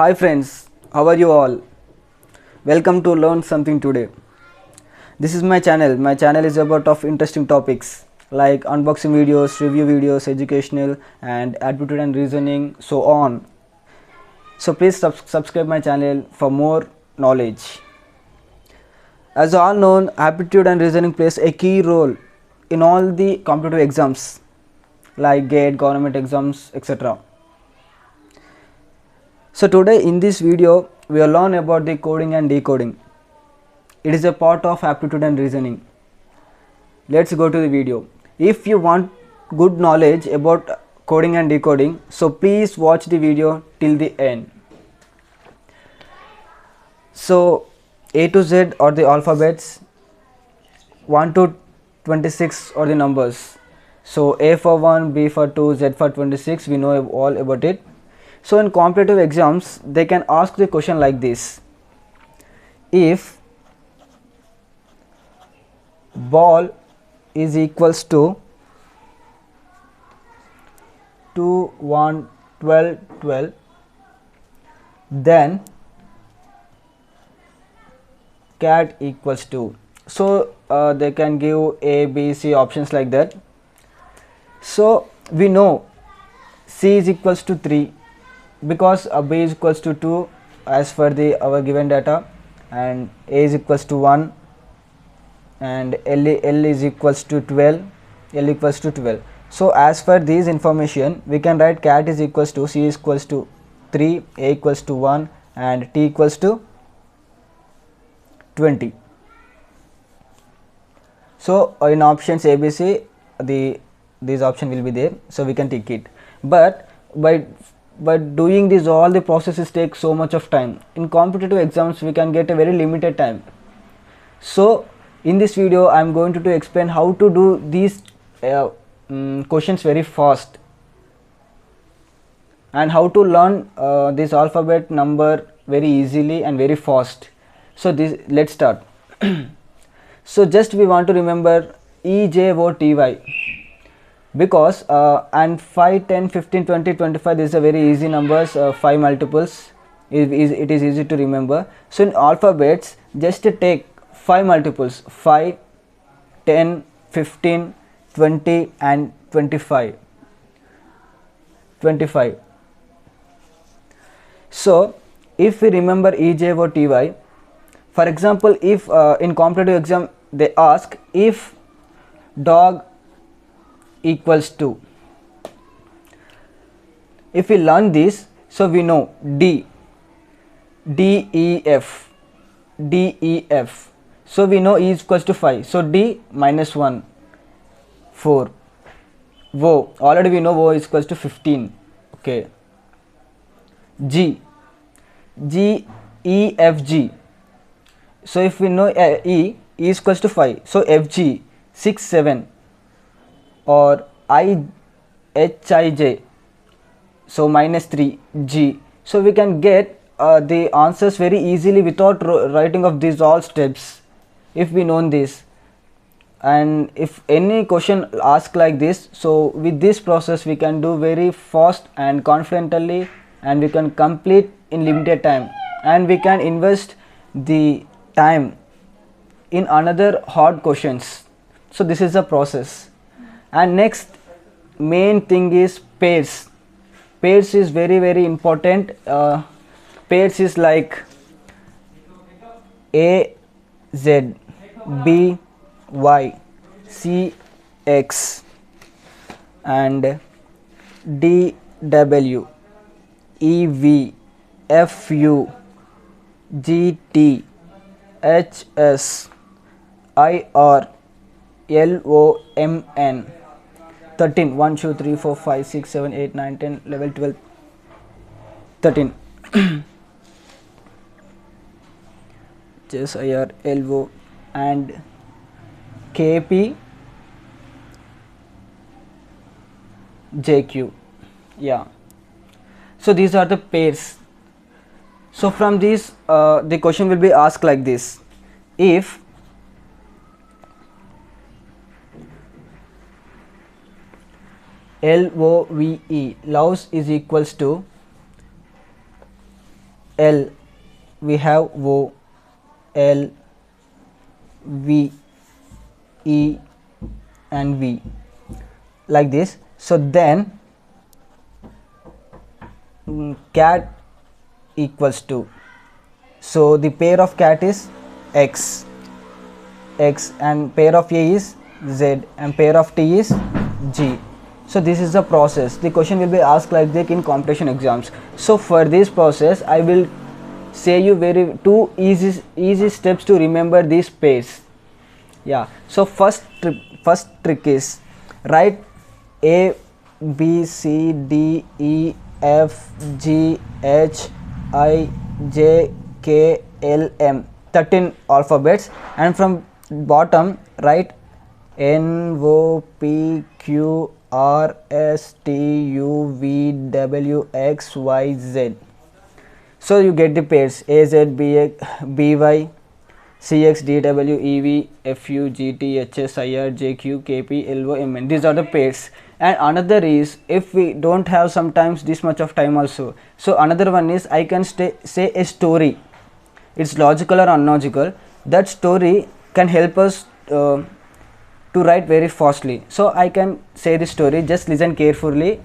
Hi friends, how are you all? Welcome to Learn Something Today. This is my channel. My channel is about of interesting topics like unboxing videos, review videos, educational and aptitude and reasoning, so on. So please subscribe my channel for more knowledge. As all known, aptitude and reasoning plays a key role in all the competitive exams like GATE, government exams, etc. So today in this video we will learn about the coding and decoding. It is a part of aptitude and reasoning. Let's go to the video. If you want good knowledge about coding and decoding, so please watch the video till the end. So A to Z are the alphabets, 1 to 26 are the numbers. So A for 1, B for 2, Z for 26, we know all about it. So in competitive exams they can ask the question like this: if ball is equals to 2 1 12 12, then cat equals to. So they can give A, B, C options like that. So we know C is equals to 3 because B is equals to 2 as per the our given data, and A is equals to 1, and L is equals to 12, L equals to 12. So as per these information we can write cat is equals to C is equals to 3, A equals to 1 and T equals to 20. So in options ABC these option will be there, so we can tick it. But by doing this, all the processes take so much of time. In competitive exams we can get a very limited time. So in this video I am going to explain how to do these questions very fast, and how to learn this alphabet number very easily and very fast. So let's start. So just we want to remember E, J, O, T, Y, because and 5, 10, 15, 20, 25, these are very easy numbers, 5 multiples, it is easy to remember. So in alphabets just take 5 multiples, 5, 10, 15, 20 and 25. So if we remember E, J, O, T, Y, for example, if in competitive exam they ask if dog equals to, if we learn this, so we know D, E, F, D, E, F. So we know E is equals to 5. So D minus 1, 4. O, already we know O is equals to 15. Okay. G, E, F, G. So if we know E is equals to 5. So F, G 6, 7, or I, H, I, J. So minus 3, G. So we can get the answers very easily without writing of these all steps if we know this. And if any question ask like this, so with this process we can do very fast and confidently, and we can complete in limited time, and we can invest the time in another hard questions. So this is the process. And next main thing is pairs. Pairs is very important. Pairs is like A, Z, B, Y, C, X and D, W, E, V, F, U, G, T, H, S, I, R, L, O, M, N. 13, 1, 2, 3, 4, 5, 6, 7, 8, 9, 10, 11, 12, 13. Just I, R, L, O and K, P, J, Q. Yeah. So these are the pairs. So from these the question will be asked like this: if LOVE, loves is equals to L, we have O, L, V, E and V, like this. So then cat equals to, so the pair of cat is X, and pair of A is Z, and pair of T is G. So this is the process. The question will be asked like this in competition exams. So for this process I will say you two easy steps to remember these pairs. Yeah, so first trick is write A, B, C, D, E, F, G, H, I, J, K, L, M, 13 alphabets, and from bottom write N, O, P, Q, R, S, T, U, V, W, X, Y, Z. So you get the pairs A, Z, B, B, Y, C, X, D, W, E, V, F, U, G, T, H, S, I, R, J, Q, K, P, L, O, M, N. These are the pairs. And another is, if we don't have sometimes this much of time also, so another one is I can say a story. It's logical or unlogical. That story can help us to write very fastly. So I can say the story, just listen carefully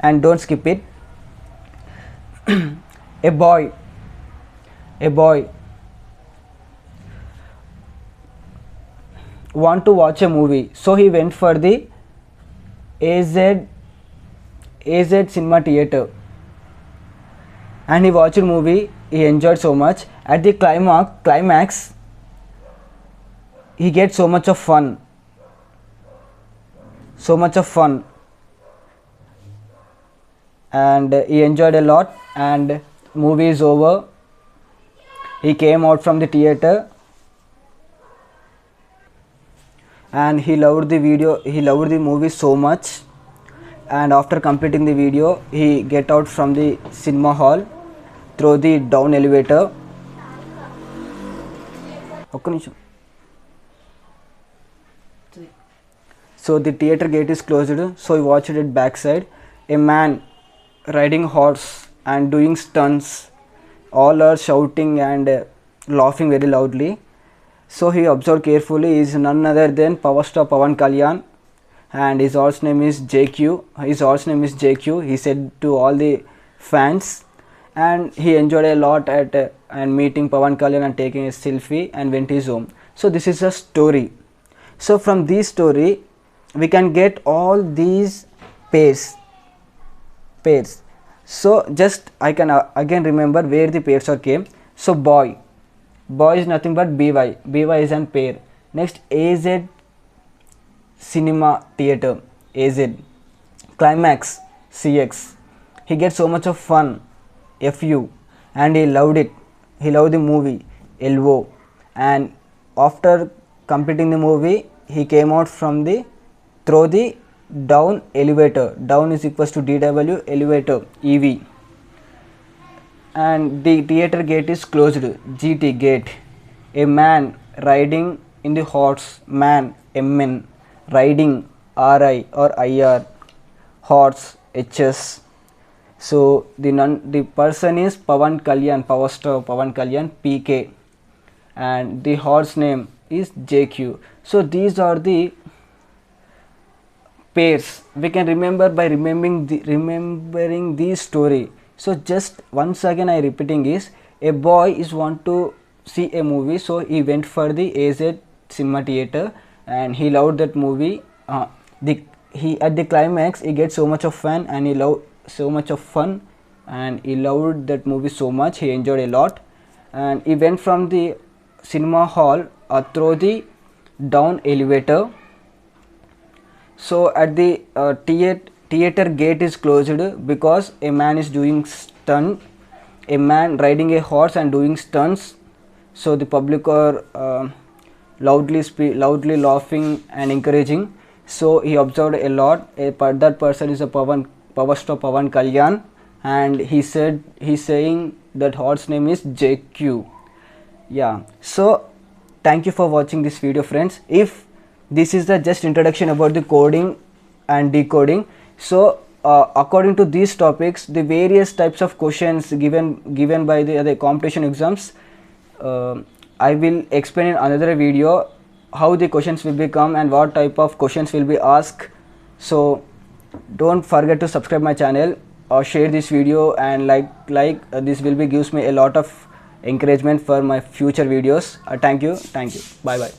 and don't skip it. A boy want to watch a movie, so he went for the AZ cinema theater and he watched a movie. He enjoyed so much. At the climax he gets so much of fun, and he enjoyed a lot, and movie is over. He came out from the theater and he loved the movie so much, and after completing the video he get out from the cinema hall through the down elevator. So the theater gate is closed, so he watched it backside. A man riding horse and doing stunts, all are shouting and laughing very loudly. So he observed carefully, is none other than Power Star Pawan Kalyan, and his horse name is JQ. He said to all the fans, and he enjoyed a lot at and meeting Pawan Kalyan and taking a selfie and went his home. So this is a story. So from this story we can get all these pairs. So just I can again remember where the pairs are came. So boy is nothing but BY is an pair. Next AZ cinema theater, AZ. Climax, CX. He gets so much of fun, FU, and he loved it. He loved the movie, LO, and after completing the movie he came out from the through the down elevator. Down is equals to DW, elevator, EV, and the theater gate is closed, GT, gate. A man riding in the horse, man, MN, riding, RI or IR, horse, HS. So the person is Pawan Kalyan, Power Star Pawan Kalyan, PK, and the horse name is JQ. So these are the pairs we can remember by remembering this story. So just once again I repeating is, a boy is want to see a movie, so he went for the AZ cinema theater and he loved that movie. He at the climax he gets so much of fun and he loved so much of fun and he loved that movie so much, he enjoyed a lot, and he went from the cinema hall through the down elevator. So at the theater gate is closed because a man is doing stunt, a man riding a horse and doing stunts. So the public are loudly laughing and encouraging. So he observed a lot. That person is a Power Star Pawan Kalyan, and he's saying that horse name is JQ. Yeah. So thank you for watching this video, friends. If this is the just introduction about the coding and decoding, so according to these topics, the various types of questions given by the competition exams, I will explain in another video how the questions will become and what type of questions will be asked. So don't forget to subscribe my channel or share this video, and this will be gives me a lot of encouragement for my future videos. Thank you. Bye bye.